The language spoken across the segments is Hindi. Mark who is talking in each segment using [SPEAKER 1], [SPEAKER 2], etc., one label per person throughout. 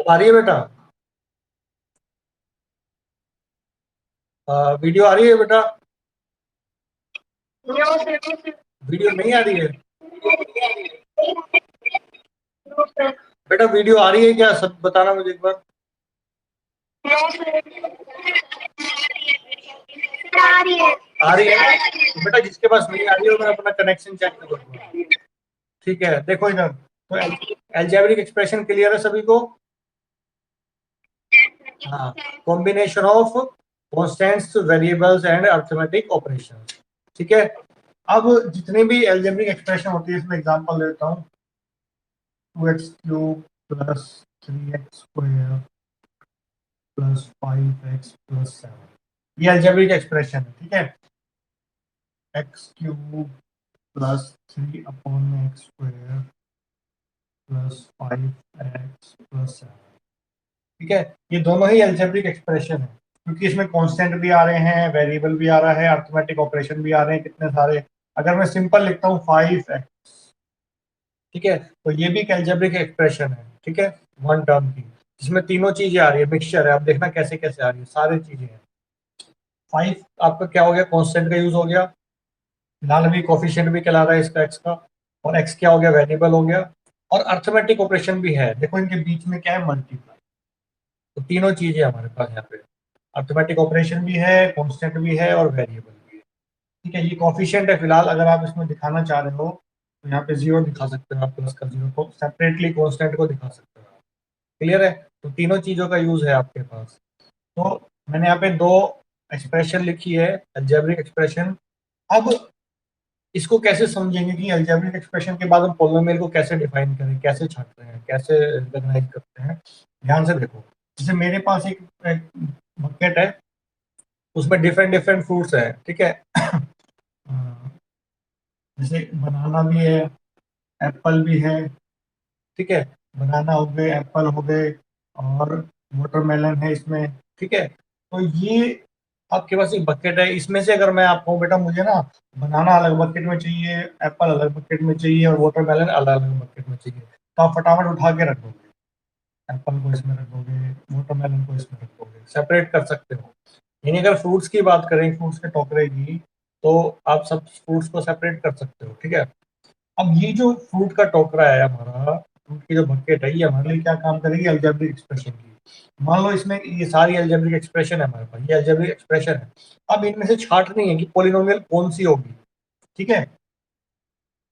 [SPEAKER 1] अब आ रही है बेटा? वीडियो आ रही है बेटा? वीडियो नहीं आ रही है बेटा? वीडियो आ रही है क्या, सब बताना मुझे एक बार। आ रही है तो बेटा, जिसके पास नहीं आ रही है मैं अपना कनेक्शन चेक कर लूंगा। ठीक है, देखो इधर, तो अलजेब्रिक एक्सप्रेशन क्लियर है सभी को? हाँ, combination of constants, variables and arithmetic operation. ठीक है, अब जितने भी अलजेब्रिक एक्सप्रेशन होती है इसमें एग्जांपल देता हूँ। 2x³ plus 3x square plus 5x plus 7, ये अलजेब्रिक एक्सप्रेशन है। ठीक है, x³ plus 3/x square plus 5x plus 7। ठीक है, ये दोनों ही अलजेब्रिक एक्सप्रेशन है, क्योंकि इसमें कांस्टेंट भी आ रहे हैं, वेरिएबल भी आ रहा है, अरिथमेटिक ऑपरेशन भी आ रहे हैं, कितने सारे। अगर मैं सिंपल लिखता हूँ 5x, ठीक है, तो ये भी एक अलजेब्रिक एक्सप्रेशन है। ठीक है, वन टर्म की, जिसमें तीनों चीजें आ रही है, मिक्सचर है। अब देखना कैसे कैसे आ रही है, सारी चीजें हैं। 5 आपका क्या हो गया, कांस्टेंट का यूज हो गया, फिलहाल अभी कोफिशिएंट भी कहला रहा है इसका x का, और x क्या हो गया, वेरिएबल हो गया, और अरिथमेटिक ऑपरेशन भी है। देखो इनके बीच में क्या है, मल्टीप्लाई। तो तीनों चीजें हमारे पास यहाँ पे, अरिथमेटिक ऑपरेशन भी है, कांस्टेंट भी है, और वेरिएबल भी है। ठीक है, ये कोफिशिएंट है फिलहाल। अगर आप इसमें दिखाना चाह रहे हो तो यहाँ पे 0 दिखा सकते हो आप, प्लस का 0 को सेपरेटली कांस्टेंट को दिखा सकते हो। क्लियर है? तो तीनों चीजों का यूज है आपके पास। तो मैंने यहाँ पे दो एक्सप्रेशन लिखी है, अलजेब्रिक एक्सप्रेशन। अब इसको कैसे समझेंगे कि अलजेब्रिक एक्सप्रेशन के बाद हम पॉलिनोमियल को कैसे डिफाइन करें, कैसे छांटते हैं, कैसे रिकॉग्नाइज करते हैं। ध्यान से देखो, जैसे मेरे पास एक बकेट है, उसमें डिफरेंट डिफरेंट फ्रूट्स है। ठीक है, जैसे बनाना भी है, एप्पल भी है। ठीक है, बनाना हो गए, एप्पल हो गए, और वाटरमेलन है इसमें। ठीक है, तो ये आपके पास एक बकेट है, इसमें से अगर मैं आपको बेटा मुझे ना बनाना अलग बकेट में चाहिए, एप्पल अलग बकेट में चाहिए, और वाटरमेलन अलग अलग बकेट में चाहिए, तो आप फटाफट उठा के रख दोगे। एप्पल को इसमें रख दोगे, वाटरमेलन को इसमें रख दोगे, सेपरेट कर सकते हो। यानी अगर फ्रूट्स की बात करें, फ्रूट्स के टोकरे की, तो आप सब फ्रूट्स को सेपरेट कर सकते हो। ठीक है, अब ये जो फ्रूट का टोकरा है हमारा, फ्रूट की जो बकेट है, ये हमारे लिए क्या काम करेगी, अलजेब्रिक एक्सप्रेशन की। मान लो इसमें ये सारी अलजेब्रिक एक्सप्रेशन है हमारे पास, ये अलजेब्रिक एक्सप्रेशन है। अब इनमें से छांटनी है कि पॉलिनोमियल कौन सी होगी। ठीक है,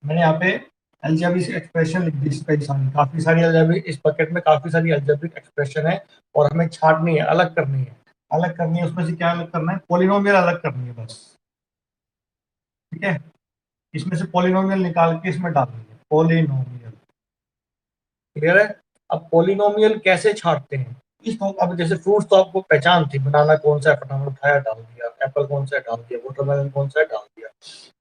[SPEAKER 1] मैंने यहाँ पे अलजेब्रिक एक्सप्रेशन लिख दी, कई सारी, काफी सारी अलजेब्रिक, इस बकेट में काफी सारी अलजेब्रिक एक्सप्रेशन है, और हमें छांटनी है, अलग करनी है। अलग करनी है, उसमें से क्या अलग करना है, पॉलिनोमियल अलग करनी है बस। ठीक है, इसमें से पॉलिनोमियल निकाल के इसमें डालनी है, पॉलिनोमियल। क्लियर है? अब पॉलिनोमियल कैसे छांटते हैं इसको, अब जैसे फ्रूट्स तो आपको पहचान थी, बनाना कौन सा है, फटाफट उठाया डाल दिया, एप्पल कौन सा है डाल दिया, वाटरमेलन कौन सा है डाल दिया।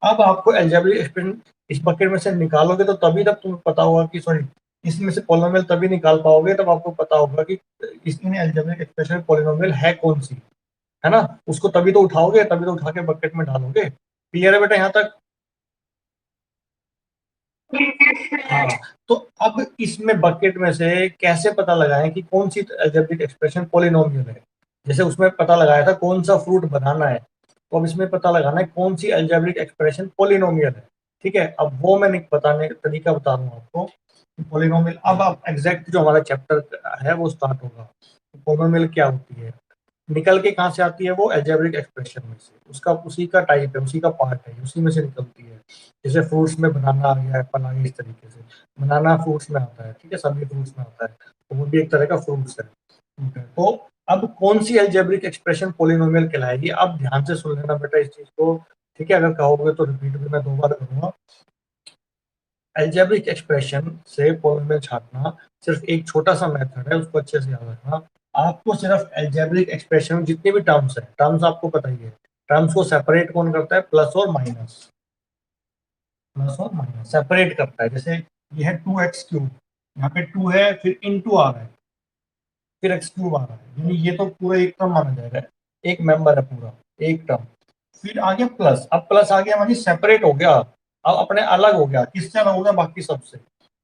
[SPEAKER 1] अब आपको अलजेब्रिक एक्सप्रेशन इस बकेट में से निकालोगे, तो तभी तक तुम्हें पता होगा कि सॉरी, इसमें से पॉलिनोमियल तभी निकाल पाओगे तब आपको पता होगा कि इसमें अलजेब्रिक एक्सप्रेशन में पॉलिनोमियल है कौन सी, है ना। उसको तभी तो उठाओगे, तभी तो उठा के बकेट में डालोगे। क्लियर है बेटा यहाँ तक? हाँ, तो अब इसमें बकेट में से कैसे पता लगाएं कि कौन सी अलजेब्रिक एक्सप्रेशन पॉलिनोमियल है। जैसे उसमें पता लगाया था कौन सा फ्रूट बनाना है, तो अब इसमें पता लगाना है कौन सी अलजेब्रिक एक्सप्रेशन पॉलिनोमियल है। ठीक है, अब वो मैं बताने का तरीका बता रहा हूँ आपको। पॉलिनोमियल, अब आप एग्जैक्ट जो हमारा चैप्टर है वो स्टार्ट होगा। पॉलिनोमियल क्या होती है, निकल के कहाँ से आती है, वो अलजेब्रिक एक्सप्रेशन में से, उसका उसी का टाइप है, उसी का पार्ट है, उसी में से निकलती है। जैसे फ्रूट्स में बनाना आ गया, एप्पल आ गया, इस तरीके से बनाना फ्रूट्स में आता है। ठीक है, सभी फ्रूट्स में आता है, तो वो भी एक तरह का फ्रूट्स है। ठीक है, तो अब कौन सी अलजेब्रिक एक्सप्रेशन पॉलिनोमियल कहलाएगी, अब ध्यान से सुन लेना बेटा इस चीज को। ठीक है, अगर कहोगे तो रिपीट भी मैं 2 बार करूंगा। अलजेब्रिक एक्सप्रेशन से पॉलिनोमियल छांटना सिर्फ एक छोटा सा मेथड है, उसको अच्छे से याद रखना। आपको सिर्फ अलजेब्रिक एक्सप्रेशन में जितने भी टर्म्स है, टर्म्स आपको पता ही है, टर्म्स को सेपरेट कौन करता है, प्लस और माइनस। प्लस और माइनस सेपरेट करता है। जैसे ये है 2x³, यहाँ पे 2 है, फिर इनटू आ रहा है, फिर x³ आ रहा है, यानी ये तो पूरा एक टर्म माना जाएगा, एक मेंबर है पूरा, एक टर्म। फिर आ गया प्लस, अब प्लस आ गया, मानी सेपरेट हो गया, अब अपने अलग हो गया, किससे अलग हो गया, बाकी सबसे।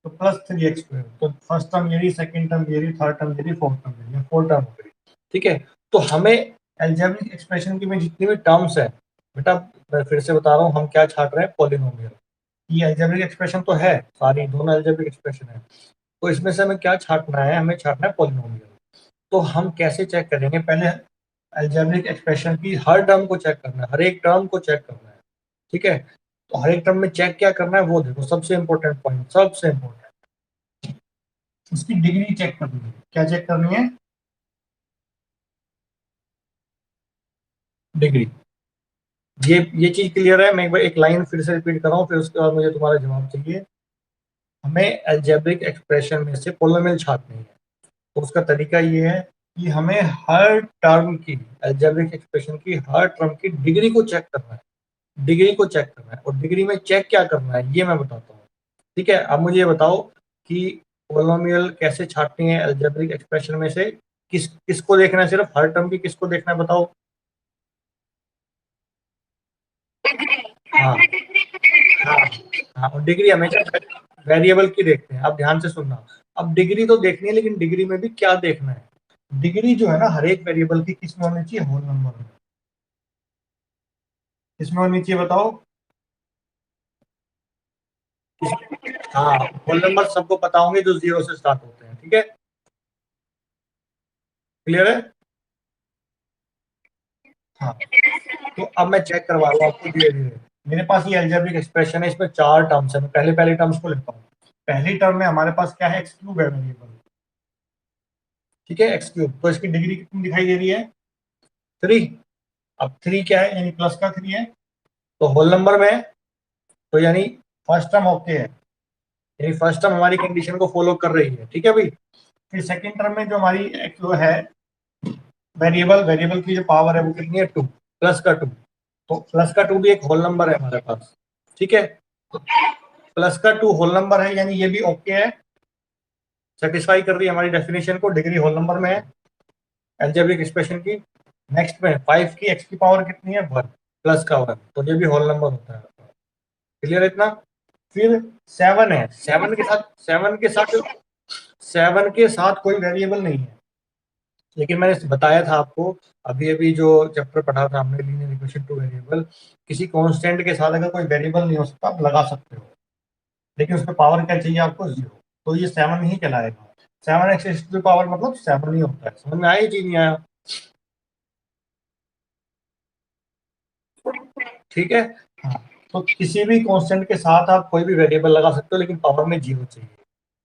[SPEAKER 1] तो +3x²। तो फर्स्ट टर्म ये रही, सेकंड टर्म ये रही, थर्ड टर्म ये रही, फोर्थ टर्म ये रही, 4 टर्म हो गई। ठीक है, तो हमें एल्जेब्रिक एक्सप्रेशन की में जितनी भी टर्म्स है बेटा, मैं फिर से बता रहा हूँ, हम क्या छाट रहे हैं, पॉलिनोमियल। ये एल्जेब्रिक एक्सप्रेशन तो है, सारी दोनों एल्जेब्रिक एक्सप्रेशन है, तो इसमें से हमें क्या छाटना है, हमें छाटना है पॉलिनोमियल। तो हम कैसे चेक करेंगे, पहले एल्जेब्रिक एक्सप्रेशन की हर टर्म को चेक करना है, हर एक टर्म को चेक करना है। ठीक है, तो हर एक टर्म में चेक क्या करना है वो देखो, सबसे इंपॉर्टेंट पॉइंट, सबसे इंपॉर्टेंट, उसकी डिग्री चेक करनी है। क्या चेक करनी है? डिग्री। ये चीज क्लियर है? मैं एक बार एक लाइन फिर से रिपीट कर रहा हूँ, फिर उसके बाद मुझे तुम्हारा जवाब चाहिए। हमें एल्जेब्रिक एक्सप्रेशन में से पोलिनोमियल छाटनी है, तो उसका तरीका ये है कि हमें हर टर्म की, एल्जेब्रिक एक्सप्रेशन की हर टर्म की डिग्री को चेक करना है, डिग्री को चेक करना है। और डिग्री में चेक क्या करना है ये मैं बताता हूँ। ठीक है, अब मुझे ये बताओ कि पोलिनोमियल कैसे छाटनी है एल्जेब्रिक एक्सप्रेशन में से, किसको देखना है, सिर्फ हर टर्म की किसको देखना है बताओ? हाँ हाँ हाँ, और डिग्री हमेशा वेरिएबल की देखते हैं। अब ध्यान से सुनना, अब डिग्री तो देखनी है, लेकिन डिग्री में भी क्या देखना है? डिग्री जो है ना, हर एक वेरिएबल की किस में होनी चाहिए? होल नंबर में। किस में होनी चाहिए बताओ? हाँ, होल नंबर सबको पता होंगे जो 0 से स्टार्ट होते हैं। ठीक है, क्लियर है? हाँ, तो अब मैं चेक करवा रहा हूँ आपको धीरे धीरे। मेरे पास ये एल्जेब्रिक एक्सप्रेशन है, इसमें 4 टर्म्स है। मैं पहले पहले टर्म्स को लेता हूँ। पहली टर्म में हमारे पास क्या है? x³ है वेरिएबल। ठीक है, x³, तो इसकी डिग्री कितनी दिखाई दे रही है? 3। अब 3 क्या है? यानी प्लस का 3 है, तो होल नंबर में है, तो यानी फर्स्ट टर्म ओके है, यानी फर्स्ट टर्म हमारी कंडीशन को फॉलो कर रही है। ठीक है भाई। फिर सेकंड टर्म में जो हमारी जो है वेरिएबल, वेरिएबल की जो पावर है वो कितनी है? 2, प्लस का 2। तो प्लस का 2 भी एक होल नंबर है हमारे पास। ठीक है, तो प्लस का 2 होल नंबर है, यानी ये भी ओके है, सेटिस्फाई कर रही है हमारी डेफिनेशन को, डिग्री होल नंबर में है एल्जेब्रिक एक्सप्रेशन की। नेक्स्ट में 5 की x की पावर कितनी है? 1, प्लस का 1, तो ये भी होल नंबर होता है। क्लियर है इतना? फिर 7 है, 7 के साथ कोई वेरिएबल नहीं है, लेकिन मैंने बताया था आपको अभी अभी जो चैप्टर पढ़ा था हमने, लीनियर इक्वेशन टू वेरिएबल, किसी कांस्टेंट के साथ अगर कोई वेरिएबल नहीं हो सकता आप लगा सकते हो, लेकिन उसमें पावर क्या चाहिए आपको? 0। तो ये 7 ही कहलाएगा। 7x टू पावर मतलब 7 ही होता है। समझ में आया? चीज नहीं आया? ठीक है। हाँ, तो किसी भी कांस्टेंट के साथ आप कोई भी वेरिएबल लगा सकते हो, लेकिन पावर में 0 चाहिए।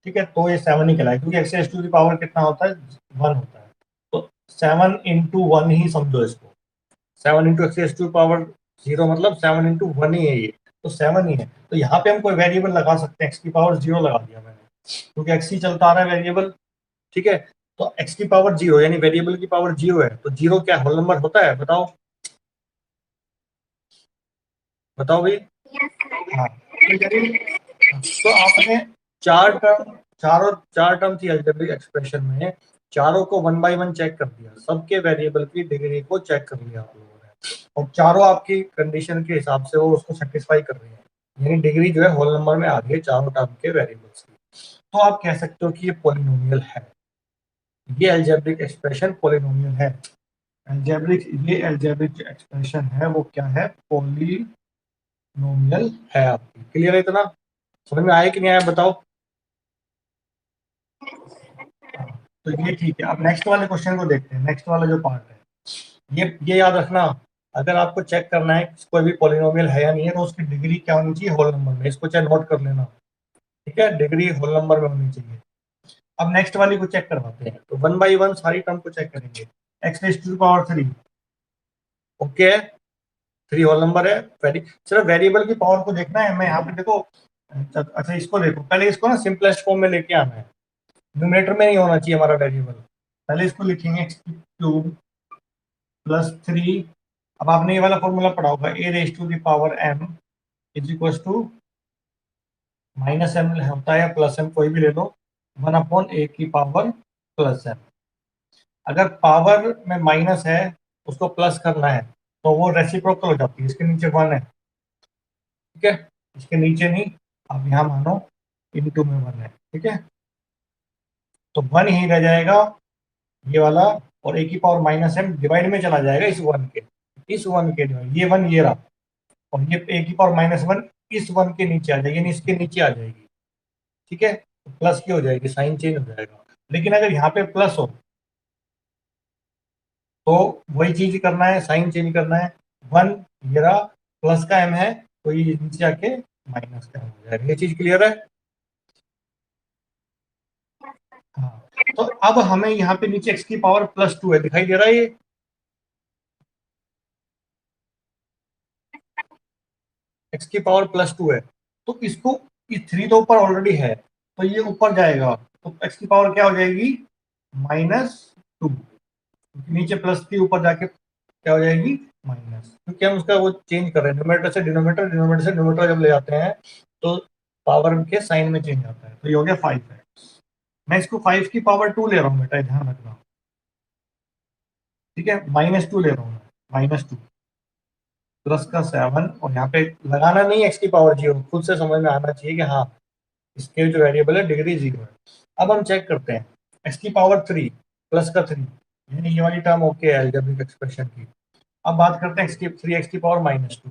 [SPEAKER 1] ठीक है, तो ये 7 ही कहलाएगा, क्योंकि एक्स टू दी पावर कितना होता है? 1 होता है। तो 7 × 1 ही समझो इसको। 7 × एक्स टू पावर 0 मतलब 7 × 1 ही है ये, तो 7 ही है। तो यहाँ पे हम कोई वेरिएबल लगा सकते हैं, एक्स की पावर 0 लगा दिया मैंने, क्योंकि एक्स ही चलता आ रहा है वेरिएबल। ठीक है, तो एक्स की पावर 0 यानी वेरिएबल की पावर 0 है, तो 0 क्या होल नंबर होता है? बताओ, बताओ भाई। हाँ, तो आपने चार टर्म थी अलजेब्रिक एक्सप्रेशन में, चारों को 1 बाय 1 चेक कर दिया, सबके वेरिएबल की डिग्री को चेक कर लिया आप लोगों ने, और चारों आपकी कंडीशन के हिसाब से वो उसको सेटिस्फाई कर रही है, यानी डिग्री जो है होल नंबर में आ गई है चारों टर्म के वेरिएबल्स की। तो आप कह सकते हो कि ये पॉलिनोमियल है, ये अलजेब्रिक एक्सप्रेशन पॉलिनोमियल है। ये एल्जेब्रिक एक्सप्रेशन है वो क्या है? पॉलिनोमियल है। आपकी क्लियर है इतना? समझ में आया कि नहीं आया बताओ? तो ये ठीक है। अब नेक्स्ट वाले क्वेश्चन को देखते हैं, नेक्स्ट वाला जो पार्ट है, ये याद रखना, अगर आपको चेक करना है कि कोई भी पॉलिनोमियल है या नहीं है, तो उसकी डिग्री क्या होनी चाहिए? होल नंबर में। इसको चाहे नोट कर लेना। ठीक है, डिग्री होल नंबर में होनी चाहिए। अब नेक्स्ट वाली को चेक करवाते हैं, तो 1 बाई 1 सारी टर्म को चेक करेंगे। x⁻3 ओके है, 3 होल नंबर है। सिर्फ वेरिएबल की पावर को देखना है। मैं यहाँ पे देखो, अच्छा इसको देखो, पहले इसको ना सिंपलेस्ट फॉर्म में लेके आना है, न्यूमरेटर में नहीं होना चाहिए हमारा वेरिएबल। पहले इसको लिखेंगे x³ +3। अब आपने ये वाला फॉर्मूला पढ़ा होगा, a⁻m is equal to -m होता है या +m, कोई भी ले लो, 1/a⁻m। अगर पावर में माइनस है, उसको प्लस करना है, तो वो रेसिप्रोकल हो जाती है, इसके नीचे 1 है। ठीक है, इसके नीचे नहीं। आप यहाँ मानो इनटू में 1 है, ठीक है। तो 1 ही रह जाएगा ये वाला, और ए की पावर माइनस एम डिवाइड में चला जाएगा इस 1 के, डिवाइड, ये 1 ये रहा, और ये ए की पावर -1 इस 1 के नीचे आ जाएगी, यानी इसके नीचे आ जाएगी, ठीक है। तो प्लस की हो जाएगी, साइन चेंज हो जाएगा। लेकिन अगर यहाँ पे प्लस हो तो वही चीज करना है, साइन चेंज करना है। 1 ये रहा, प्लस का एम है तो ये नीचे जाके माइनस का एम हो जाएगा। ये चीज क्लियर है? हाँ। तो अब हमें यहाँ पे नीचे x की पावर +2 है, दिखाई दे रहा है ये? x की पावर +2 है, तो इसको, ये 3 तो ऊपर ऑलरेडी है, तो ये ऊपर जाएगा, तो x की पावर क्या हो जाएगी? -2। नीचे प्लस थी, ऊपर जाके क्या हो जाएगी? माइनस, क्योंकि हम उसका वो चेंज कर रहे हैं, न्यूमरेटर से डिनोमिनेटर, डिनोमिनेटर से न्यूमरेटर जब ले जाते हैं तो पावर के साइन में चेंज आता है। तो ये हो गया 5 है। मैं इसको 5 की पावर 2 ले रहा हूँ बेटा, ध्यान रखना, ठीक है। -2 ले रहा हूँ, -2 प्लस का 7, और यहाँ पे लगाना नहीं है x की पावर 0, खुद से समझ में आना चाहिए कि हाँ इसके जो वेरिएबल है डिग्री 0 है। अब हम चेक करते हैं, x की पावर 3 प्लस का 3, यानी ये वाली टर्म ओके है अलजेब्रिक एक्सप्रेशन की। अब बात करते हैं x की पावर -2,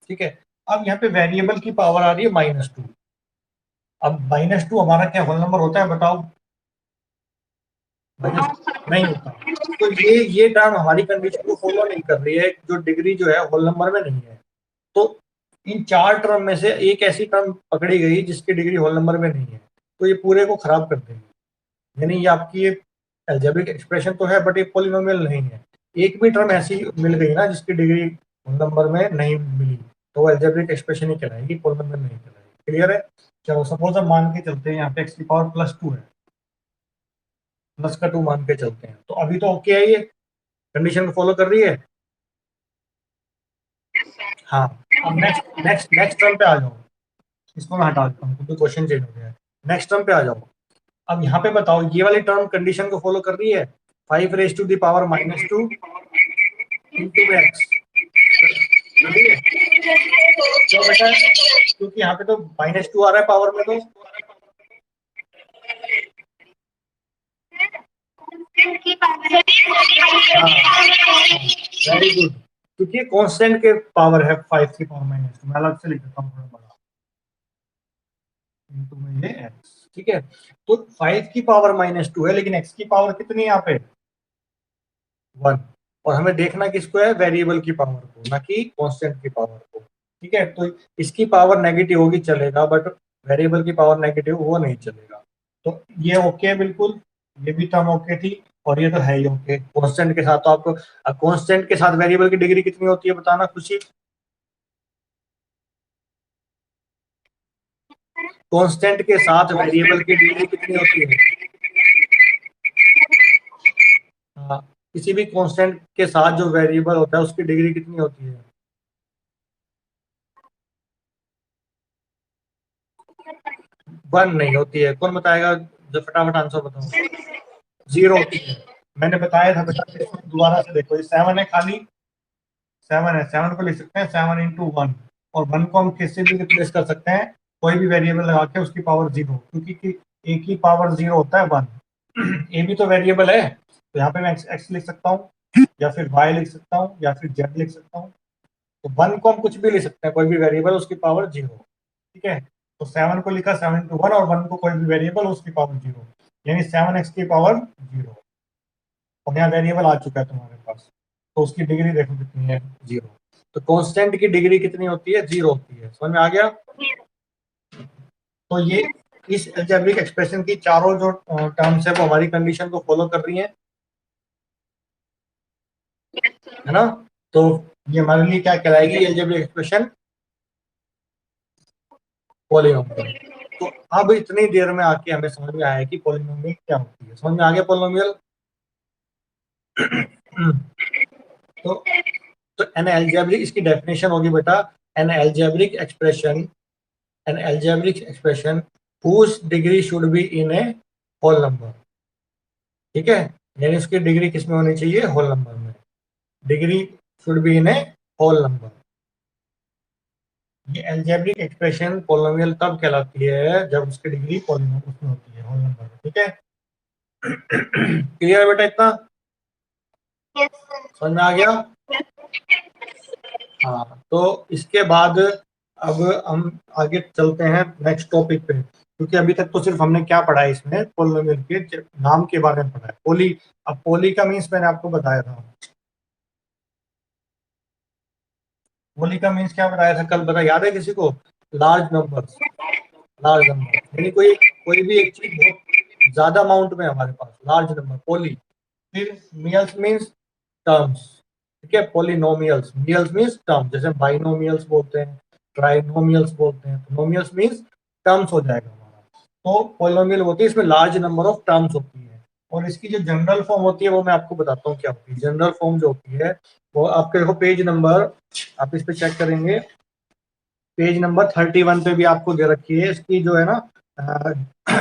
[SPEAKER 1] ठीक है। अब यहाँ पे वेरिएबल की पावर आ रही है -2। अब -2 हमारा क्या होल नंबर होता है बताओ? नहीं होता। तो ये टर्म हमारी कंडीशन को फॉलो नहीं कर रही है, जो डिग्री जो है होल नंबर में नहीं है। तो इन 4 टर्म में से एक ऐसी टर्म पकड़ी गई जिसकी डिग्री होल नंबर में नहीं है, तो ये पूरे को खराब कर देंगे। यानी ये आपकी ये अलजेब्रिक एक्सप्रेशन तो है, बट ये पॉलिनोमियल नहीं है। एक भी टर्म ऐसी मिल गई ना जिसकी डिग्री होल नंबर में नहीं मिली, तो वो अलजेब्रिक एक्सप्रेशन ही कहलाएगी, पॉलिनोमियल नहीं कहलाएगी। क्लियर है? चलो सपोज हम मान के चलते हैं यहाँ पे x की पावर +2 है, प्लस का 2 मान के चलते हैं, तो अभी तो ओके है, ये कंडीशन को फॉलो कर रही है। हाँ। अब नेक्स्ट टर्म पे आ जाओ, इसको मैं हटा देता हूँ क्योंकि क्वेश्चन चेंज हो गया है। नेक्स्ट टर्म पे आ जाओ। अब यहाँ पे बताओ, ये वाली टर्म कंडीशन को फॉलो कर रही है? 5 raised to the power -2 into x, क्यों बेटा? क्योंकि यहाँ पे तो -2 आ रहा है पावर में, तो वेरी गुड, क्योंकि कांस्टेंट के पावर है 5 की पावर -2। मैं अलग से लिख देता हूँ थोड़ा बड़ा, इंटू में ये एक्स, ठीक है। तो 5 की पावर -2 है, लेकिन एक्स की पावर कितनी है यहाँ पे? 1। और हमें देखना किसको है? वेरिएबल की पावर को, ना कि कांस्टेंट की पावर को, ठीक है। तो इसकी पावर नेगेटिव होगी चलेगा, बट वेरिएबल की पावर नेगेटिव वो नहीं चलेगा। तो ये ओके है बिल्कुल, ये भी टर्म ओके थी, और ये तो है ही ओके। कांस्टेंट के साथ तो आपको, कांस्टेंट के साथ वेरिएबल की डिग्री कितनी होती है बताना खुशी? कांस्टेंट के साथ वेरिएबल की डिग्री कितनी होती है? हाँ, किसी भी कांस्टेंट के साथ जो वेरिएबल होता है उसकी डिग्री कितनी होती है? 1 नहीं होती है। कौन बताएगा? जो फटाफट आंसर बताओ। 0 होती है। मैंने बताया था बेटा, दोबारा से देखो, ये 7 है, खाली 7 है, 7 को लिख सकते हैं 7 इंटू 1, और 1 को हम किससे भी रिप्लेस कर सकते हैं, कोई भी वेरिएबल लगा के उसकी पावर 0, क्योंकि ए की पावर 0 होता है 1। ए भी तो वेरिएबल है, तो यहाँ पे मैं एक्स लिख सकता हूँ, या फिर वाई लिख सकता हूँ, या फिर जेड लिख सकता हूँ। तो 1 को हम कुछ भी लिख सकते हैं, कोई भी वेरिएबल, उसकी पावर 0, ठीक है। तो 7 को लिखा 7 इंटू 1, और 1 को कोई भी वेरिएबल, उसकी पावर 0, यानी 7x की पावर 0। और यहाँ वेरिएबल आ चुका है तुम्हारे पास, तो उसकी डिग्री देखो कितनी है? 0। तो कांस्टेंट की डिग्री कितनी होती है? 0 होती है। समझ में आ गया? तो ये इस अलजेब्रिक एक्सप्रेशन की चारों जो टर्म्स है वो हमारी कंडीशन को फॉलो कर रही हैं, है ना। तो ये हमारे लिए क्या कहलाएगी अलजेब्रिक एक्सप्रेशन? पॉलिनोमियल। तो अब इतनी देर में आके हमें समझ में आया कि पॉलिनोमियल क्या होती है। समझ में आ गया पॉलिनोमियल? तो एन अलजेब्रिक, इसकी डेफिनेशन होगी बेटा, N algebraic expression, an algebraic expression whose degree should be in a whole number, ठीक है। यानी उसकी डिग्री किस में होनी चाहिए? होल नंबर में। Degree should be in a whole number. ये अलजेब्रिक एक्सप्रेशन पोलिनोमियल तब कहलाती है जब उसकी डिग्री पोलिनोमियल उसमें होती है, होल नंबर में। ठीक है, क्लियर है बेटा इतना? समझ में आ गया? हाँ, तो इसके बाद अब हम आगे चलते हैं नेक्स्ट टॉपिक पे, क्योंकि अभी तक तो सिर्फ हमने क्या पढ़ा है, इसमें पोलिनोमियल के नाम के बारे में पढ़ा है। पोली, अब पोली का मीन्स मैंने आपको बताया था। पोली का मीन्स क्या बताया था कल, बता, याद है किसी को? लार्ज नंबर, लार्ज नंबर यानी कोई कोई भी एक चीज बहुत ज्यादा अमाउंट में हमारे पास, लार्ज नंबर, पोली। फिर मियल्स मीन्स टर्म्स, ठीक है, पोलिनोमियल्स, मियल्स मीन्स टर्म, जैसे बाइनोमियल्स बोलते हैं, ट्राइनोमियल्स बोलते हैं, तो नोमियल्स मीन्स टर्म्स हो जाएगा हमारा। तो पोलिनोमियल होती है, इसमें लार्ज नंबर ऑफ टर्म्स होती है। और इसकी जो जनरल फॉर्म होती है वो मैं आपको बताता हूँ क्या होती है। जनरल फॉर्म जो होती है वो आपके देखो पेज नंबर, आप इस पे चेक करेंगे, पेज नंबर 31 पे भी आपको दे रखी है इसकी जो है ना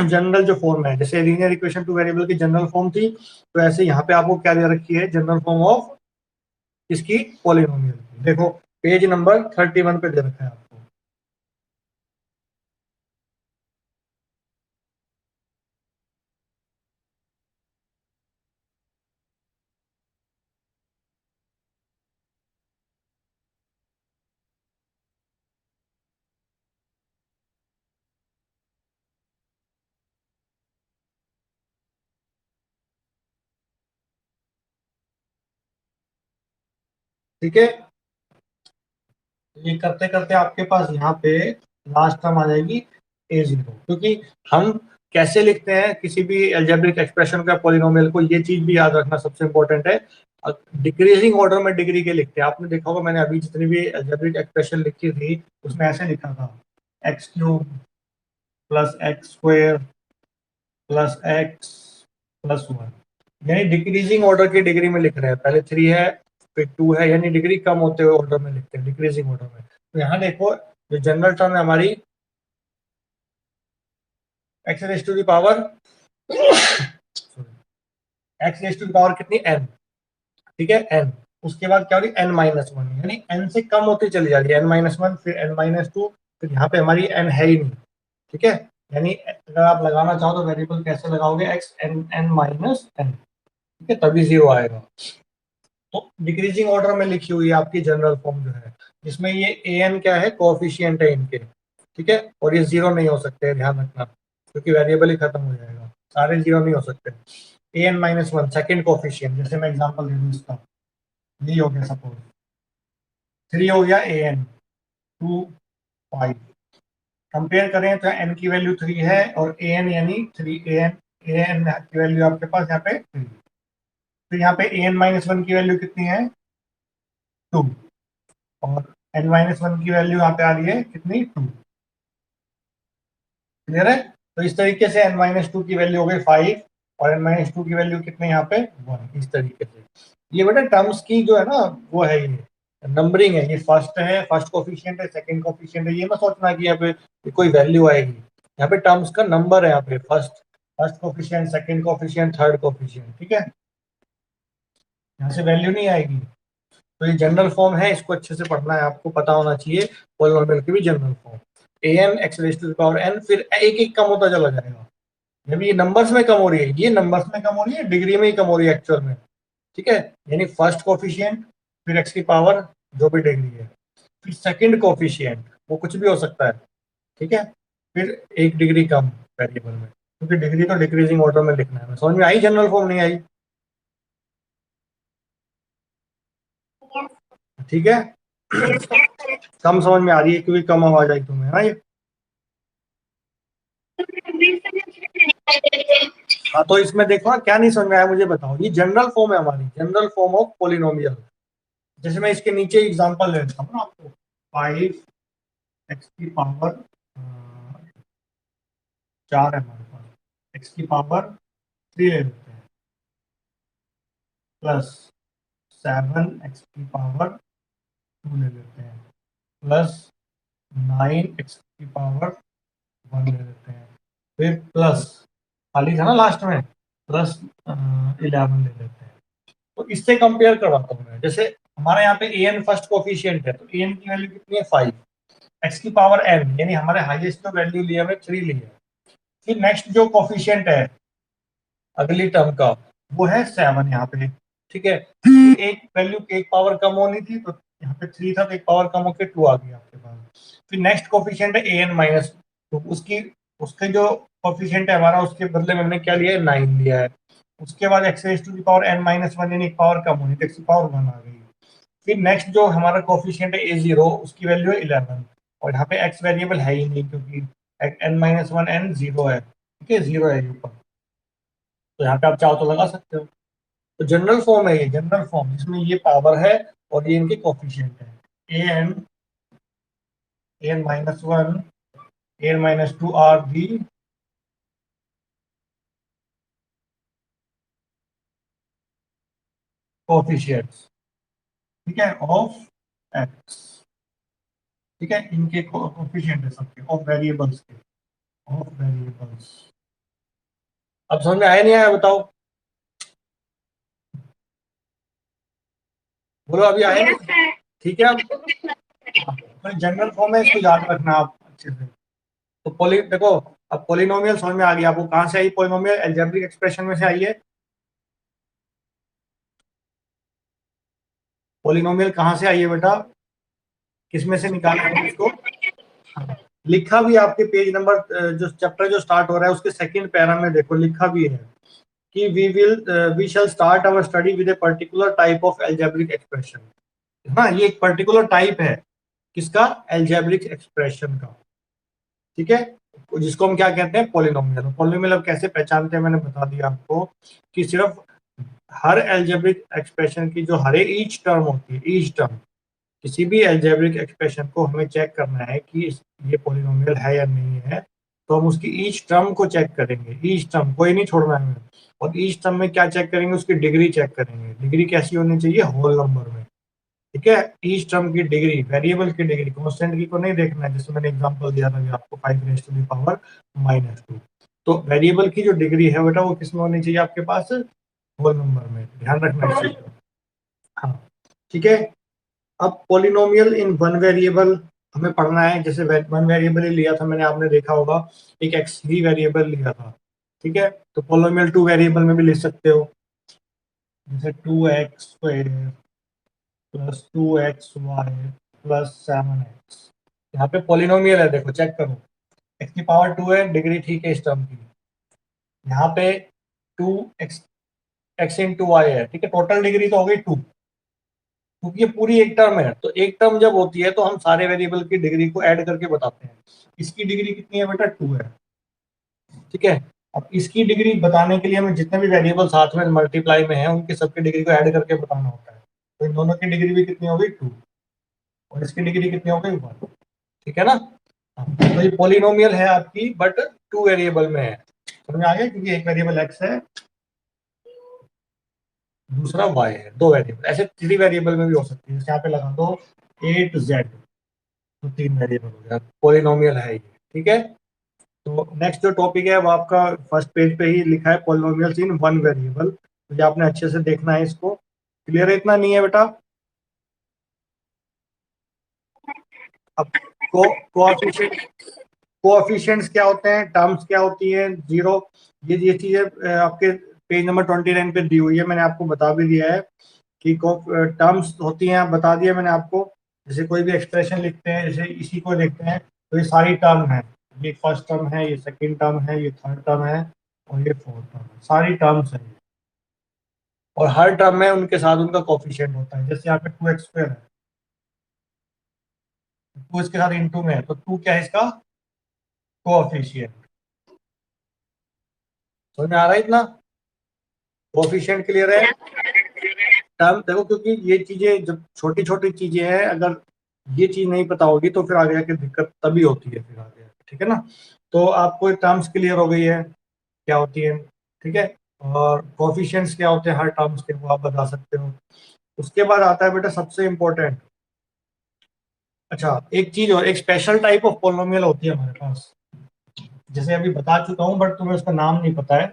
[SPEAKER 1] जनरल जो फॉर्म है। जैसे लीनियर इक्वेशन टू वेरिएबल की जनरल फॉर्म थी, तो ऐसे यहाँ पे आपको क्या दे रखी है, जनरल फॉर्म ऑफ इसकी पॉलिनोमियल की। देखो पेज नंबर 31 पे दे रखा है आपको। ठीक है, ये करते करते आपके पास यहाँ पे लास्ट टर्म आ जाएगी a0, क्योंकि हम कैसे लिखते हैं किसी भी एल्जेब्रिक एक्सप्रेशन का पॉलिनोमियल को, ये चीज भी याद रखना सबसे इंपॉर्टेंट है। डिक्रीजिंग ऑर्डर में डिग्री के लिखते हैं, आपने देखा होगा मैंने अभी जितनी भी एल्जेब्रिक एक्सप्रेशन लिखी थी उसमें ऐसे लिखा था, x cube plus x square plus x plus one, यानी डिक्रीजिंग ऑर्डर की डिग्री में लिख रहे हैं, पहले 3 है फिर 2 है, यानी डिग्री कम होते हुए ऑर्डर में लिखते हैं, डिक्रीजिंग ऑर्डर में। तो यहाँ देखो जो जनरल टर्म है हमारी x raise to the power x raise to the power कितनी, एन, ठीक है, एन। उसके बाद क्या हो रही है, एन माइनस वन, यानी एन से कम होती चली जा रही है, एन माइनस वन फिर एन माइनस टू, फिर यहाँ पे हमारी एन है ही नहीं। ठीक है, यानी अगर आप लगाना चाहो तो वेरिएबल कैसे लगाओगे, x n n minus n, ठीक है, तभी जीरो आएगा। तो डिक्रीजिंग ऑर्डर में लिखी हुई है आपकी जनरल फॉर्म जो है, जिसमें ये ए एन क्या है, कोएफिशिएंट है इनके, ठीक है, और ये जीरो नहीं हो सकते, ध्यान रखना, क्योंकि वेरिएबल ही खत्म हो जाएगा, सारे जीरो नहीं हो सकते। A N minus one second coefficient, जैसे मैं एग्जांपल दे दूं इसका, ये हो गया सपोज 3 हो गया ए एन, 2 5, कंपेयर करें तो एन की वैल्यू 3 है और ए एन यानी 3, ए एन की वैल्यू आपके पास यहाँ पे 3, तो यहाँ पे ए एन माइनस वन की वैल्यू कितनी है, 2, और एन माइनस वन की वैल्यू यहाँ पे आ रही है कितनी, 2। क्लियर है? तो इस तरीके से एन माइनस टू की वैल्यू हो गई 5 और एन माइनस टू की वैल्यू कितने यहाँ पे 1, इस तरीके से। ये बेटा टर्म्स की जो है ना वो है, ये नंबरिंग है, ये फर्स्ट है, फर्स्ट कोफिशिएंट है, सेकंड कोफिशिएंट है, ये मत सोचना कि यहाँ पे कोई वैल्यू आएगी, यहाँ पे टर्म्स का नंबर है, यहाँ पे first first coefficient, second coefficient, third coefficient, ठीक है, यहाँ से वैल्यू नहीं आएगी। तो ये जनरल फॉर्म है, इसको अच्छे से पढ़ना है, आपको पता होना चाहिए पॉलिनोमियल की भी general form, a n x raise to the power n, फिर एक एक कम होता चला जाएगा। जब ये नंबर्स में कम हो रही है, ये नंबर्स में कम हो रही है, डिग्री में ही कम हो रही है एक्चुअल में, ठीक है, यानी फर्स्ट कोफिशिएंट फिर एक्स की पावर जो भी डिग्री है, फिर सेकंड कोफिशिएंट वो कुछ भी हो सकता है, ठीक है, फिर एक डिग्री कम वेरिएबल में, क्योंकि डिग्री तो डिक्रीजिंग ऑर्डर में लिखना है। समझ में आई जनरल फॉर्म, नहीं आई? ठीक है, कम समझ में आ रही है क्योंकि कम आवाज आई तुम्हें, हाँ ये। हाँ, तो इसमें देखो ना क्या नहीं समझ में आया मुझे बताओ, ये जनरल फॉर्म है हमारी, जनरल फॉर्म ऑफ पोलिनोमियल। जैसे मैं इसके नीचे एग्जांपल ले लेता हूँ ना आपको, 5 एक्स की पावर 4 है हमारे पास, एक्स की पावर 3 ले लेते हैं, प्लस 7 एक्स की पावर 2 ले लेते हैं, प्लस 9 एक्स की पावर 1 ले लेते हैं, फिर प्लस, खाली था ना लास्ट में, प्लस 11 ले लेते हैं। तो इससे कंपेयर करवाता हूँ मैं, जैसे हमारे यहाँ पे ए एन फर्स्ट कोफिशिएंट है, तो ए एन की वैल्यू कितनी है, 5, x की पावर n, यानी हमारे हाईएस्ट जो वैल्यू लिया हमने 3 ली है। फिर नेक्स्ट जो कोफिशिएंट है अगली टर्म का वो है 7 यहाँ पे, ठीक है। एक वैल्यू एक पावर कम होनी थी तो यहाँ पे 3 था, तो एक पावर कम होकर 2 आ गया आपके पास। फिर नेक्स्ट कोफिशिएंट है an माइनस, तो उसकी उसके जो कोफिशिएंट है हमारा उसके बदले में हमने क्या लिया है 9 लिया है। उसके बाद x raise to the power n minus 1, यानी एक पावर कम होनी थी, x की पावर 1 आ गई। फिर नेक्स्ट जो हमारा कोफिशिएंट है a0, उसकी वैल्यू है 11, और यहाँ पे x वेरिएबल है ही नहीं क्योंकि n माइनस 1 n 0 है, ठीक है, 0 है ऊपर, तो यहाँ पे आप चाहो तो लगा सकते हो। तो जनरल फॉर्म है ये, जनरल फॉर्म जिसमें ये पावर है और ये इनके कोफिशिएंट है, an minus 1 an minus 2 are the coefficients, ठीक है, ऑफ एक्स, ठीक है, इनके कोफिशिएंट है सबके, ऑफ वेरिएबल्स के, ऑफ वेरिएबल्स। अब समझ में आया नहीं आया बताओ, बोलो अभी आया नहीं, ठीक है। अब जनरल फॉर्म है, इसको याद रखना आप अच्छे से। तो पोली देखो, अब पोलिनोमियल समझ में आ गया आपको, कहाँ से आई पोलिनोमियल, अलजेब्रिक एक्सप्रेशन में से आई है। पोलिनोमियल कहाँ से आई है बेटा, किस में से निकाला है इसको। हाँ। लिखा भी आपके पेज नंबर जो चैप्टर जो स्टार्ट हो रहा है उसके सेकंड पैरा में देखो लिखा भी है कि we shall start our study with a particular type of algebraic expression. हाँ, ये एक पर्टिकुलर टाइप है किसका, अलजेब्रिक एक्सप्रेशन का, ठीक है, जिसको हम क्या कहते हैं, पोलिनोमियल। पोलिनोमियल अब कैसे पहचानते हैं मैंने बता दिया आपको, कि सिर्फ हर अलजेब्रिक एक्सप्रेशन की जो हर ईच टर्म होती है, ईच टर्म, किसी भी अलजेब्रिक एक्सप्रेशन को हमें चेक करना है कि ये पोलिनोमियल है या नहीं है, तो हम उसकी ईच टर्म को चेक करेंगे, ईच टर्म कोई नहीं छोड़ना है हमें। और ईच टर्म में क्या चेक करेंगे, उसकी डिग्री चेक करेंगे, डिग्री कैसी होनी चाहिए, होल नंबर में, ठीक है। ईच टर्म की डिग्री, वेरिएबल की डिग्री, कांस्टेंट की को नहीं देखना है, जैसे मैंने एग्जांपल दिया था आपको 5 raise to the power minus 2। तो वेरिएबल की जो डिग्री है बेटा वो किसमें होनी चाहिए आपके पास, होल नंबर में, ध्यान रखना इस चीज का। हाँ, ठीक है। अब पोलिनोमियल इन वन वेरिएबल हमें पढ़ना है, जैसे वन वेरिएबल ही लिया था मैंने, आपने देखा होगा एक एक्स ही वेरिएबल लिया था, ठीक है। तो पोलिनोमियल टू वेरिएबल में भी लिख सकते हो, जैसे 2x² plus 2xy plus 7x। यहाँ पे पोलिनोमियल है, देखो चेक करो, x की पावर 2 है, डिग्री ठीक है इस टर्म की। यहाँ पे 2x x इंटू वाई है, ठीक है, टोटल डिग्री तो हो गई 2, क्योंकि ये पूरी एक टर्म है। तो एक टर्म जब होती है तो हम सारे वेरिएबल की डिग्री को ऐड करके बताते हैं। इसकी डिग्री कितनी है बेटा, 2 है, ठीक है। अब इसकी डिग्री बताने के लिए हमें जितने भी वेरिएबल साथ में मल्टीप्लाई में है उनकी सबकी डिग्री को ऐड करके बताना होता है। तो इन दोनों की डिग्री भी कितनी हो गई, 2, और इसकी डिग्री कितनी हो गई, 1, ठीक है ना। हाँ, तो ये पोलिनोमियल है आपकी, बट 2 वेरिएबल में है, समझ में आ गया, क्योंकि एक वेरिएबल x है, दूसरा y है, 2 वेरिएबल। ऐसे 3 वेरिएबल में भी हो सकती है, जैसे यहाँ पे लगा दो 8z, तो 3 वेरिएबल हो गया, पोलिनोमियल है ये, ठीक है। तो नेक्स्ट जो टॉपिक है वो आपका फर्स्ट पेज पे ही लिखा है, पोलिनोमियल्स इन वन वेरिएबल, तो ये आपने अच्छे से देखना है इसको, क्लियर है, इतना नहीं है बेटा। अब कोएफिशिएंट, कोएफिशिएंट्स क्या होते हैं, टर्म्स क्या होती हैं, जीरो, ये चीजें आपके पेज नंबर 29 पे दी हुई है, मैंने आपको बता भी दिया है कि टर्म्स होती हैं, बता दिया मैंने आपको। जैसे कोई भी एक्सप्रेशन लिखते हैं, जैसे इसी को देखते हैं, तो ये सारी टर्म है, ये फर्स्ट टर्म है, ये सेकंड टर्म है, ये थर्ड टर्म है, और ये फोर्थ टर्म है, सारी टर्म्स हैं। और हर टर्म में उनके साथ उनका कोफिशिएंट होता है, जैसे यहाँ पे 2x² है, 2 इसके साथ इंटू में है, तो 2 क्या है इसका, कोफिशिएंट। समझ में आ रहा है इतना, कोफिशिएंट क्लियर है। टर्म देखो, क्योंकि ये चीजें जब छोटी छोटी चीजें हैं, अगर ये चीज नहीं पता होगी तो फिर आगे जाके दिक्कत तभी होती है फिर आगे, ठीक है ना। तो आपको टर्म्स क्लियर हो गई है क्या होती है, ठीक है। और कोफिशिएंट्स क्या होते हैं हर टर्म्स के, वो आप बता सकते हो। उसके बाद आता है बेटा सबसे इम्पोर्टेंट, अच्छा एक चीज और, एक स्पेशल टाइप ऑफ पोलिनोमियल होती है हमारे पास, जैसे अभी बता चुका हूँ बट तुम्हें उसका नाम नहीं पता है,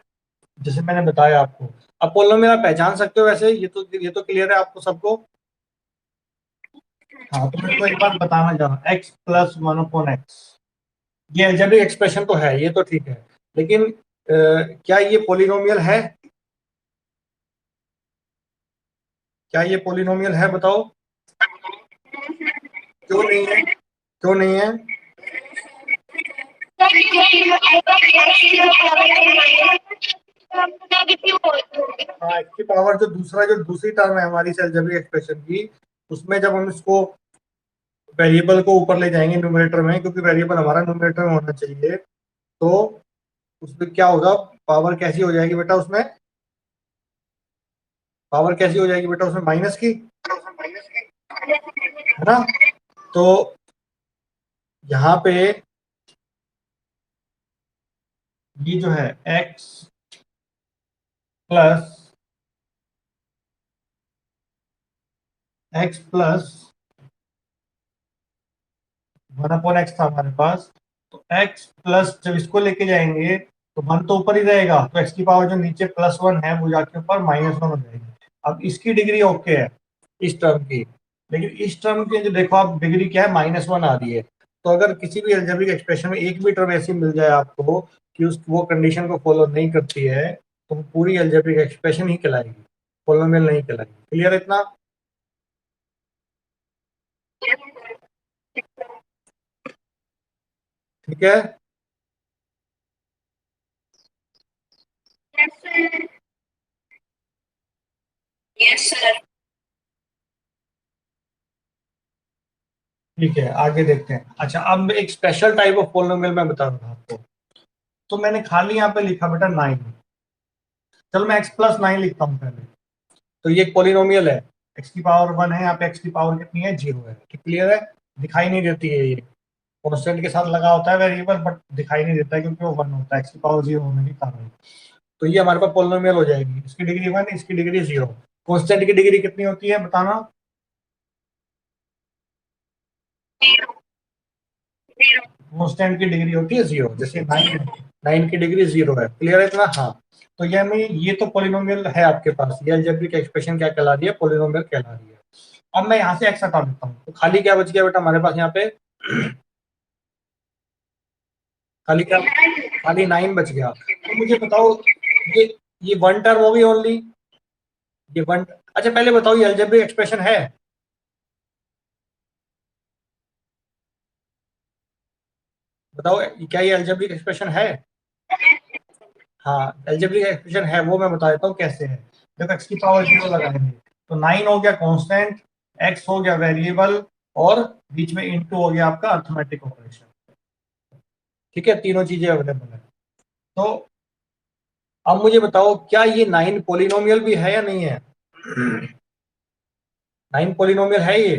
[SPEAKER 1] जैसे मैंने बताया आपको। अब पोलिनोमियल आप पहचान सकते हो वैसे, ये तो क्लियर है आपको सबको। हाँ, तो मैं तो एक बात बताना चाह रहा हूँ, x plus one upon x, ये अलजेब्रिक एक्सप्रेशन तो है, ये तो ठीक है, लेकिन क्या ये पोलिनोमियल है? क्या ये पोलिनोमियल है, बताओ? क्यों नहीं है? क्यों नहीं है? हाँ, एक्स की पावर जो दूसरा, जो दूसरी टर्म है हमारी अलजेब्रिक एक्सप्रेशन की, उसमें जब हम इसको वेरिएबल को ऊपर ले जाएंगे न्यूमरेटर में, क्योंकि वेरिएबल हमारा न्यूमरेटर में होना चाहिए, तो उसमें क्या होगा, पावर कैसी हो जाएगी बेटा उसमें? पावर कैसी हो जाएगी बेटा उसमें? माइनस की, है ना? तो यहाँ पे ये जो है x plus one upon x था हमारे पास, तो x प्लस जब इसको लेके जाएंगे तो वन तो ऊपर ही रहेगा, तो x की पावर जो नीचे प्लस वन है वो जाके ऊपर माइनस वन हो जाएगी। अब इसकी डिग्री ओके है इस टर्म की, लेकिन इस टर्म की जो देखो आप, डिग्री क्या है, माइनस वन आ रही है। तो अगर किसी भी अलजेब्रिक एक्सप्रेशन में एक भी टर्म ऐसी मिल जाए आपको कि उस वो कंडीशन को फॉलो नहीं करती है, तो वो पूरी अलजेब्रिक एक्सप्रेशन ही कहलाएगी, पोलिनोमियल नहीं कहलाएगी। क्लियर है इतना? ठीक है। ठीक है, आगे देखते हैं। अच्छा, अब एक स्पेशल टाइप ऑफ पोलिनोमियल मैं बता रहा हूँ आपको। तो मैंने खाली यहाँ पे लिखा बेटा 9। चलो मैं एक्स प्लस नाइन लिखता हूँ पहले। तो ये एक पोलिनोमियल है, एक्स की पावर वन है, यहाँ पे एक्स की पावर कितनी है, जीरो है। क्लियर है? दिखाई नहीं देती है ये, कॉन्स्टेंट के साथ लगा होता है वेरिएबल, बट दिखाई नहीं देता है क्योंकि वो वन होता है एक्स की पावर जीरो होने के कारण। तो ये हमारे पास पोलिनोमियल हो जाएगी, इसकी डिग्री वन, इसकी डिग्री जीरो। कॉन्स्टेंट की डिग्री कितनी होती है बताना? कॉन्स्टेंट की डिग्री होती है जीरो, जैसे नाइन, नाइन की डिग्री जीरो है। क्लियर है इतना? हाँ। तो ये हमें, ये तो पोलिनोमियल है आपके पास, ये अलजेब्रिक एक्सप्रेशन क्या कहला रही है, पोलिनोमियल कहला रही है। अब मैं यहाँ से एक्स हटा देता हूँ, तो खाली क्या बच गया बेटा हमारे पास यहाँ पे? खाली क्या? खाली नाइन बच गया। तो मुझे बताओ, ये ये वन टर्म होगी ओनली, ये वन। अच्छा पहले बताओ, ये अलजेब्रिक एक्सप्रेशन है? बताओ, क्या ये अलजेब्रिक एक्सप्रेशन है? हाँ, एल्जेब्रिक एक्सप्रेशन है, वो मैं बता देता हूँ कैसे है। देखो, एक्स की पावर जीरो लगाएंगे तो नाइन हो गया कांस्टेंट, एक्स हो गया वेरिएबल, और बीच में इनटू हो गया आपका अर्थमेटिक ऑपरेशन। ठीक है, तीनों चीजें अवेलेबल है। तो अब मुझे बताओ, क्या ये नाइन पोलिनोमियल भी है या नहीं है? नाइन पोलिनोमियल है ये?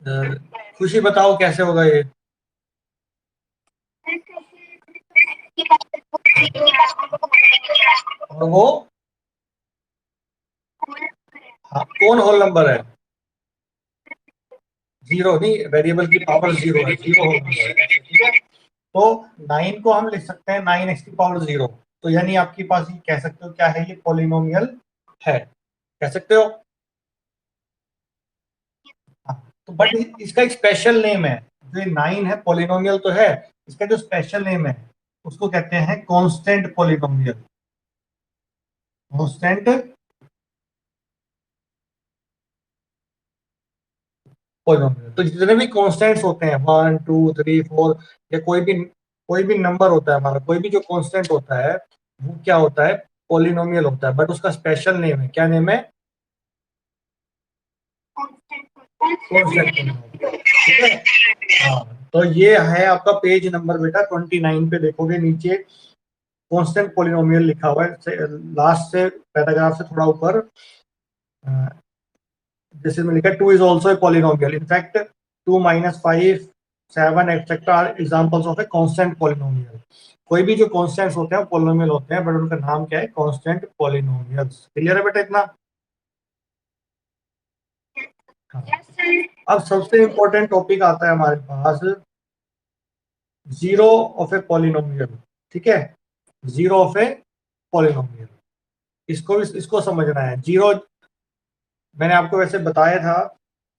[SPEAKER 1] अ, खुशी बताओ कैसे होगा ये? और वो, हाँ, कौन होल नंबर है? जीरो नहीं, वेरिएबल की पावर जीरो है, जीरो होल नंबर है। ठीक है, तो नाइन को हम लिख सकते हैं नाइन एक्स की पावर जीरो। तो यानी आपके पास ये कह सकते हो क्या है, ये पोलिनोमियल है, कह सकते हो। हाँ, तो बट इसका एक स्पेशल नेम है, जो नाइन है पोलिनोमियल तो है, इसका जो स्पेशल नेम है उसको कहते हैं कांस्टेंट पोलिनोमियल। कांस्टेंट पोलिनोमियल, तो जितने भी कांस्टेंट्स होते हैं, वन टू थ्री फोर, या कोई भी नंबर होता है हमारा, कोई भी जो कांस्टेंट होता है, वो क्या होता है, पोलिनोमियल होता है, बट उसका स्पेशल नेम है, क्या नेम है? ठीक है। हाँ, तो ये है आपका पेज नंबर बेटा 29 पे, देखोगे नीचे कांस्टेंट पोलिनोमियल लिखा हुआ है, लास्ट से पैराग्राफ से थोड़ा ऊपर, जैसे में लिखा है, two is also a polynomial, in fact two minus five, seven etcetera are examples of a constant polynomial. कोई भी जो कॉन्स्टेंट्स होते हैं पोलिनोमियल होते हैं, बट उनका नाम क्या है, कांस्टेंट पोलिनोमियल्स। क्लियर है बेटा इतना? हाँ। अब सबसे इंपॉर्टेंट टॉपिक आता है हमारे पास, जीरो ऑफ ए पॉलिनोमियल। ठीक है, जीरो ऑफ ए पॉलिनोमियल, इसको समझना है। जीरो, मैंने आपको वैसे बताया था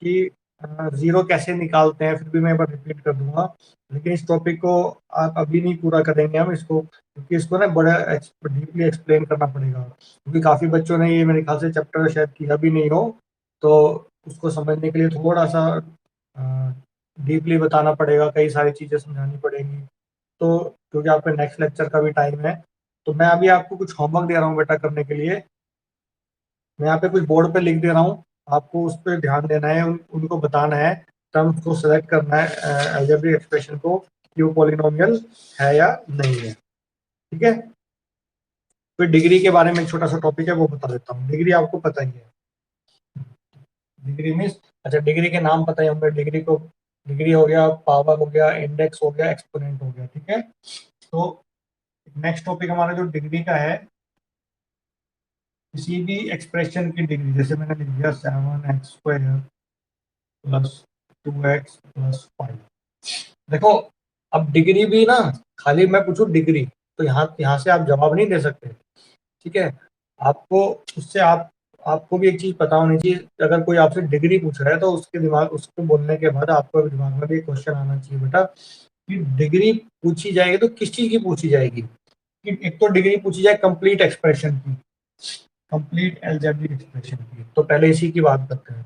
[SPEAKER 1] कि जीरो कैसे निकालते हैं, फिर भी मैं एक बार रिपीट कर दूंगा, लेकिन इस टॉपिक को आप अभी नहीं पूरा करेंगे हम इसको, क्योंकि इसको ना बड़ा डीपली एक्सप्लेन करना पड़ेगा, क्योंकि काफ़ी बच्चों ने ये मेरे ख्याल से चैप्टर शायद किया भी नहीं हो, तो उसको समझने के लिए थोड़ा सा डीपली बताना पड़ेगा, कई सारी चीज़ें समझानी पड़ेंगी। तो क्योंकि आपका नेक्स्ट लेक्चर का भी टाइम है, तो मैं अभी आपको कुछ होमवर्क दे रहा हूँ बेटा करने के लिए। मैं यहाँ पे कुछ बोर्ड पे लिख दे रहा हूँ, आपको उस पर ध्यान देना है, उनको बताना है, टर्म्स को सेलेक्ट करना है अलजेब्रिक एक्सप्रेशन को, कि वो पॉलिनोमियल है या नहीं है। ठीक है, फिर डिग्री के बारे में एक छोटा सा टॉपिक है वो बता देता हूँ। डिग्री आपको पता ही है, डिग्री मीन्स, अच्छा डिग्री के नाम पता ही होंगे, डिग्री को, डिग्री हो गया, पावर हो गया, इंडेक्स हो गया, एक्सपोनेंट हो गया। ठीक है, तो नेक्स्ट टॉपिक हमारा जो डिग्री का है, किसी भी एक्सप्रेशन की डिग्री, जैसे मैंने लिख दिया 7x² प्लस 2x प्लस 5। देखो, अब डिग्री भी ना, खाली मैं पूछूं डिग्री, तो यहाँ यहाँ से आप जवाब नहीं दे सकते। ठीक है, आपको उससे आपको भी एक चीज पता होनी चाहिए, अगर कोई आपसे डिग्री पूछ रहा है तो उसके दिमाग, उसको बोलने के बाद आपको दिमाग में भी एक क्वेश्चन आना चाहिए बेटा, कि डिग्री पूछी जाएगी तो किस चीज की पूछी जाएगी। कि एक तो डिग्री पूछी जाए कंप्लीट एक्सप्रेशन की, कंप्लीट अलजेब्रिक एक्सप्रेशन की, तो पहले इसी की बात करते हैं।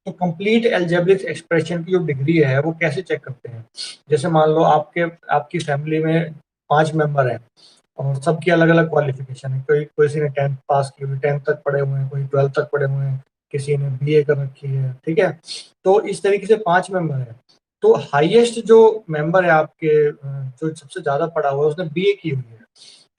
[SPEAKER 1] तो कंप्लीट अलजेब्रिक एक्सप्रेशन की जो डिग्री है वो कैसे चेक करते हैं। जैसे मान लो आपके आपकी फैमिली में 5 मेंबर हैं, और सबकी अलग अलग क्वालिफिकेशन है, कोई किसी ने 10th पास की हुई, 10th तक पढ़े हुए हैं, कोई 12th तक पढ़े हुए हैं, किसी ने बीए कर रखी है। ठीक है, तो इस तरीके से 5 मेंबर है, तो हाईएस्ट जो मेंबर है आपके, जो सबसे ज्यादा पढ़ा हुआ है, उसने बीए की हुई है,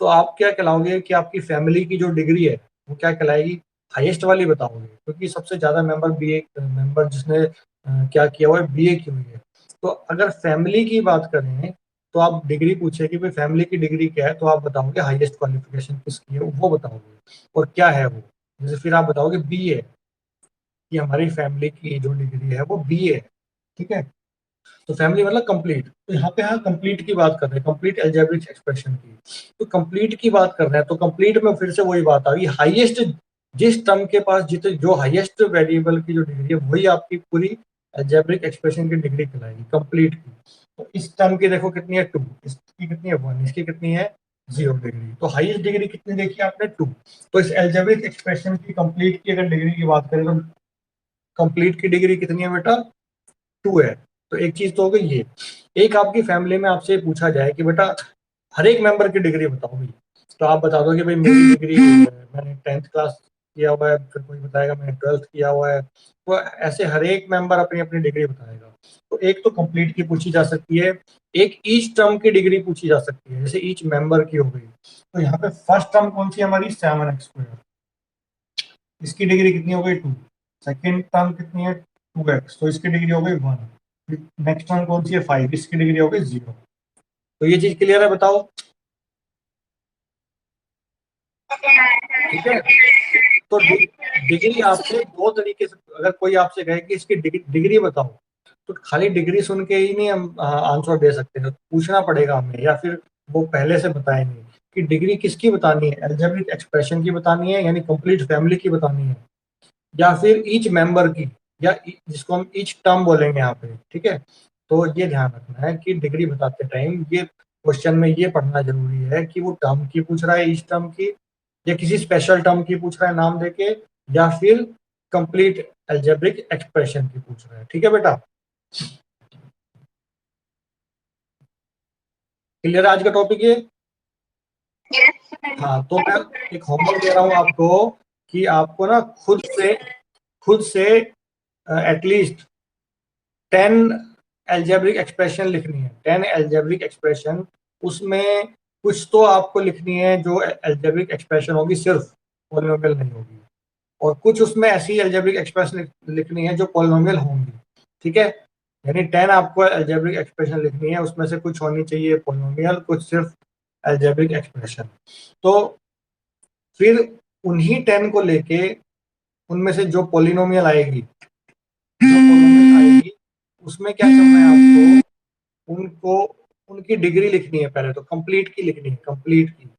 [SPEAKER 1] तो आप क्या कहलाओगे कि आपकी फैमिली की जो डिग्री है वो क्या कहलाएगी, हाईएस्ट वाली बताओगे, क्योंकि सबसे ज्यादा मेंबर बीए, मेंबर जिसने क्या किया हुआ है, बीए की हुई है। तो अगर फैमिली की बात करें, तो आप डिग्री पूछे कि भाई फैमिली की डिग्री क्या है, तो आप बताओगे हाईएस्ट क्वालिफिकेशन किसकी है वो बताओगे, और क्या है वो, जैसे फिर आप बताओगे बीए, कि हमारी फैमिली की जो डिग्री है वो बीए है। ठीक है, तो फैमिली मतलब कंप्लीट, तो यहाँ पे हाँ कंप्लीट की बात कर रहे हैं, कंप्लीट अलजेब्रिक एक्सप्रेशन की, तो कंप्लीट की बात कर रहे हैं, तो कंप्लीट में फिर से वही बात आ गई, हाईएस्ट, जिस टर्म के पास जितने जो हाईएस्ट वेरिएबल की जो डिग्री है वही आपकी पूरी अलजेब्रिक एक्सप्रेशन की डिग्री कहलाएगी कंप्लीट की। तो इस टर्म की देखो कितनी है 2, इसकी कितनी है 1, इसकी कितनी है 0 डिग्री, तो हाईएस्ट डिग्री कितनी देखी आपने 2। तो इस अलजेब्रिक एक्सप्रेशन की कंप्लीट की अगर डिग्री की बात करें, तो कंप्लीट की डिग्री कितनी है बेटा 2 है। तो एक चीज तो हो गई ये। एक आपकी फैमिली में आपसे पूछा जाए कि बेटा हर एक मेंबर की डिग्री बताओ भाई, तो आप बता दो कि भाई मेरी डिग्री मैंने 10th क्लास किया हुआ है, फिर कोई बताएगा मैंने 12th किया हुआ है, तो ऐसे हर एक मेंबर अपनी अपनी डिग्री बताएगा। तो एक तो कंप्लीट की पूछी जा सकती है, एक ईच टर्म की डिग्री पूछी जा सकती है, जैसे ईच मेंबर की हो गई। तो यहाँ पे फर्स्ट टर्म कौन सी है हमारी 7x², इसकी डिग्री कितनी हो गई 2। सेकेंड टर्म कितनी है 2x, तो इसकी डिग्री हो गई 1। नेक्स्ट टर्म कौन सी है 5, इसकी डिग्री हो गई 0। तो ये चीज क्लियर है बताओ। ठीक है, तो डिग्री आपसे दो तरीके से, अगर कोई आपसे कहे कि इसकी डिग्री बताओ, तो खाली डिग्री सुन के ही नहीं हम आंसर दे सकते हैं, पूछना पड़ेगा हमें, या फिर वो पहले से बताएंगे कि डिग्री किसकी बतानी है, अलजेब्रिक एक्सप्रेशन की बतानी है, यानी कंप्लीट फैमिली की बतानी है, या फिर ईच मेंबर की, या जिसको हम ईच टर्म बोलेंगे यहाँ पे। ठीक है, तो ये ध्यान रखना है कि डिग्री बताते टाइम ये क्वेश्चन में ये पढ़ना जरूरी है कि वो टर्म की पूछ रहा है, ईच टर्म की, या किसी स्पेशल टर्म की पूछ रहा है नाम देके, या फिर कंप्लीट अलजेब्रिक एक्सप्रेशन की पूछ रहा है। ठीक है बेटा, क्लियर है आज का टॉपिक ये। हाँ, तो मैं एक होमवर्क दे रहा हूँ आपको, कि आपको ना खुद से एटलीस्ट 10 एल्जेब्रिक एक्सप्रेशन लिखनी है, 10 एल्जेब्रिक एक्सप्रेशन, उसमें कुछ तो आपको लिखनी है जो एल्जेब्रिक एक्सप्रेशन होगी, सिर्फ पॉलिनोमियल नहीं होगी, और कुछ उसमें ऐसी एल्जेब्रिक एक्सप्रेशन लिखनी है जो पॉलिनोमियल होंगी। ठीक है, यानी 10 आपको एल्जेब्रिक एक्सप्रेशन लिखनी है, उसमें से कुछ होनी चाहिए पॉलिनोमियल, कुछ सिर्फ एल्जेब्रिक एक्सप्रेशन। तो फिर उन्हीं 10 को लेके, उनमें से जो पॉलिनोमियल आएगी, उसमें क्या करना है आपको, उनको, उनकी डिग्री लिखनी है, पहले तो कंप्लीट की लिखनी है, कंप्लीट की,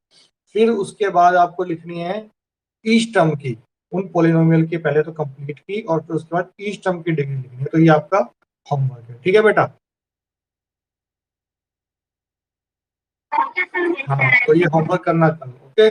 [SPEAKER 1] फिर उसके बाद आपको लिखनी है ईच टर्म की, उन पॉलिनोमियल की पहले तो कंप्लीट की और फिर उसके बाद ईच टर्म की डिग्री लिखनी है। तो ये आपका होमवर्क है, ठीक है बेटा। हाँ, तो ये होमवर्क करना कल, ओके।